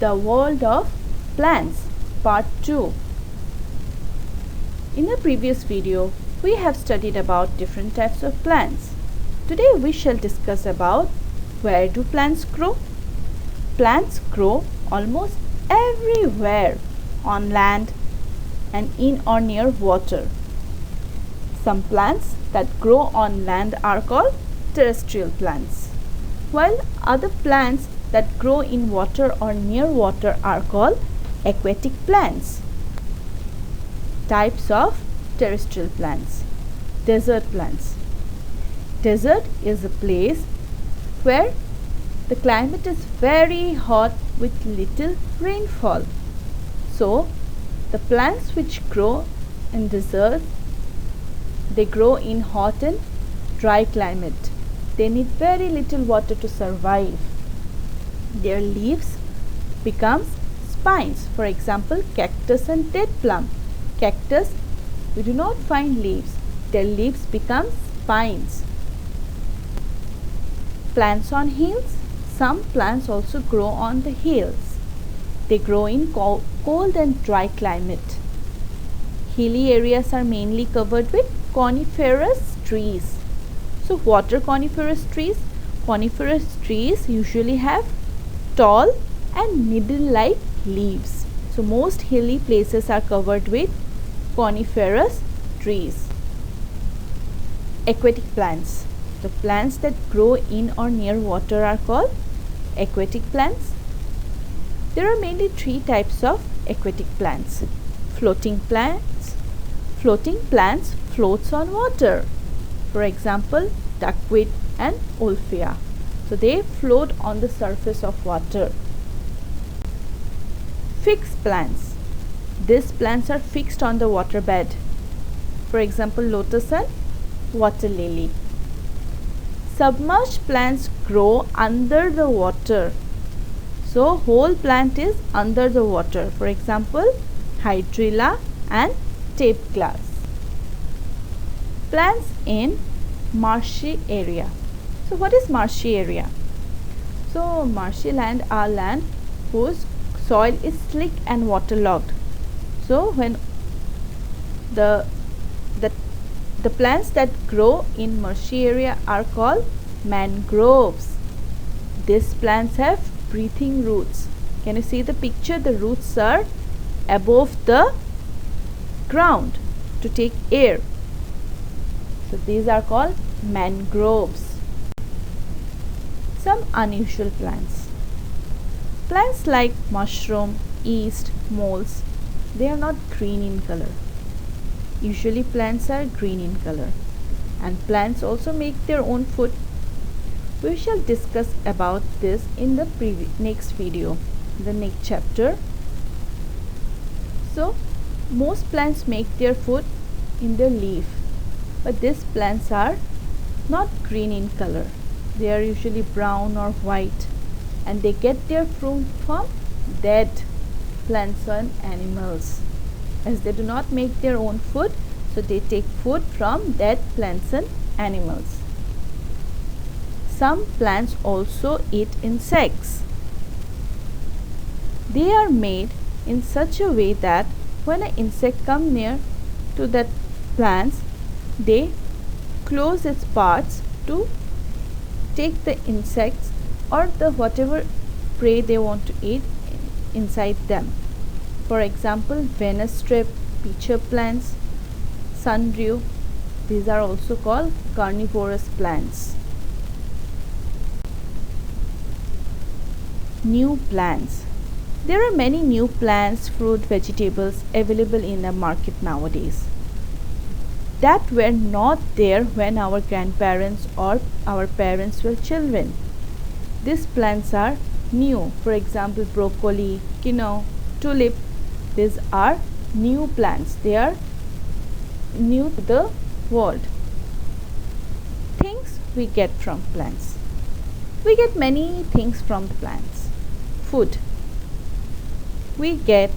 The World of Plants, Part 2. In the previous video, we have studied about different types of plants. Today we shall discuss about where do plants grow. Plants grow almost everywhere on land and in or near water. Some plants that grow on land are called terrestrial plants, while other plants that grow in water or near water are called aquatic plants. Types of terrestrial plants. Desert plants. Desert is a place where the climate is very hot with little rainfall. So, the plants which grow in desert, they grow in hot and dry climate. They need very little water to survive. Their leaves becomes spines. For example, cactus and date plum. Cactus, we do not find leaves. Their leaves become spines. Plants on hills. Some plants also grow on the hills. They grow in cold and dry climate. Hilly areas are mainly covered with coniferous trees. So what are coniferous trees? Coniferous trees usually have tall and needle-like leaves. So most hilly places are covered with coniferous trees. Aquatic plants. The plants that grow in or near water are called aquatic plants. There are mainly three types of aquatic plants. Floating plants. Floating plants floats on water. For example, duckweed and Olffia. So they float on the surface of water. Fixed plants. These plants are fixed on the waterbed. For example, lotus and water lily. Submerged plants grow under the water. So whole plant is under the water. For example, hydrilla and tape glass. Plants in marshy area. So what is marshy area? So marshy land are land whose soil is slick and waterlogged. So when the plants that grow in marshy area are called mangroves. These plants have breathing roots. Can you see the picture? The roots are above the ground to take air. So these are called mangroves. Some unusual plants. Plants like mushroom, yeast, molds, they are not green in color. Usually plants are green in color, and plants also make their own food. We shall discuss about this in the next video, the next chapter. So most plants make their food in their leaf, but these plants are not green in color. They are usually brown or white, and they get their food from dead plants and animals. As they do not make their own food, so they take food from dead plants and animals. Some plants also eat insects. They are made in such a way that when an insect comes near to that plants, they close its parts to take the insects or the whatever prey they want to eat inside them. For example, Venus strip, pitcher plants, sundew, these are also called carnivorous plants. New plants. There are many new plants, fruit, vegetables available in the market nowadays that were not there when our grandparents or our parents were children. These plants are new. For example, broccoli, quinoa, tulip. These are new plants. They are new to the world. Things we get from plants. We get many things from the plants. Food. We get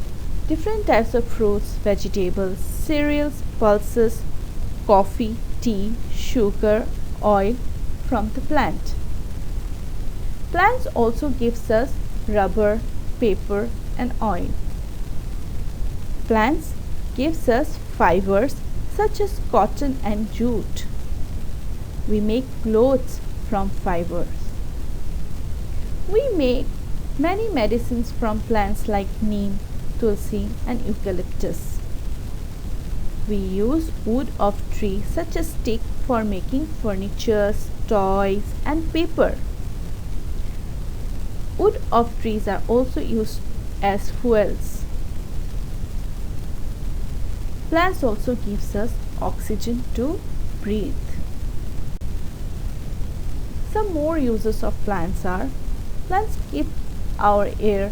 different types of fruits, vegetables, cereals, pulses, coffee, tea, sugar, oil from the plant. Plants also gives us rubber, paper, and oil. Plants gives us fibers such as cotton and jute. We make clothes from fibers. We make many medicines from plants like neem, tulsi, and eucalyptus. We use wood of trees such as teak for making furniture, toys, and paper. Wood of trees are also used as fuels. Plants also gives us oxygen to breathe. Some more uses of plants are: plants keep our air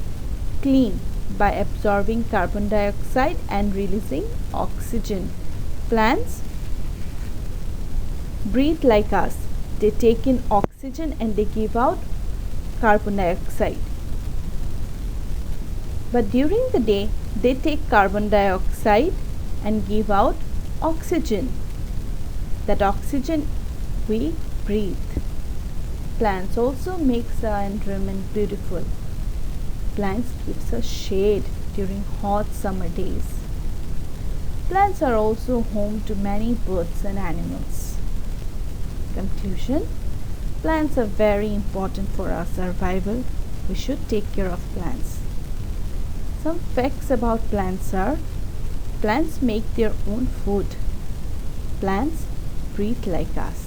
clean by absorbing carbon dioxide and releasing oxygen. Plants breathe like us. They take in oxygen and they give out carbon dioxide. But during the day, they take carbon dioxide and give out oxygen. That oxygen we breathe. Plants also makes our environment beautiful. Plants gives us shade during hot summer days. Plants are also home to many birds and animals. Conclusion: plants are very important for our survival. We should take care of plants. Some facts about plants are: plants make their own food. Plants breathe like us.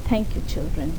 Thank you, children.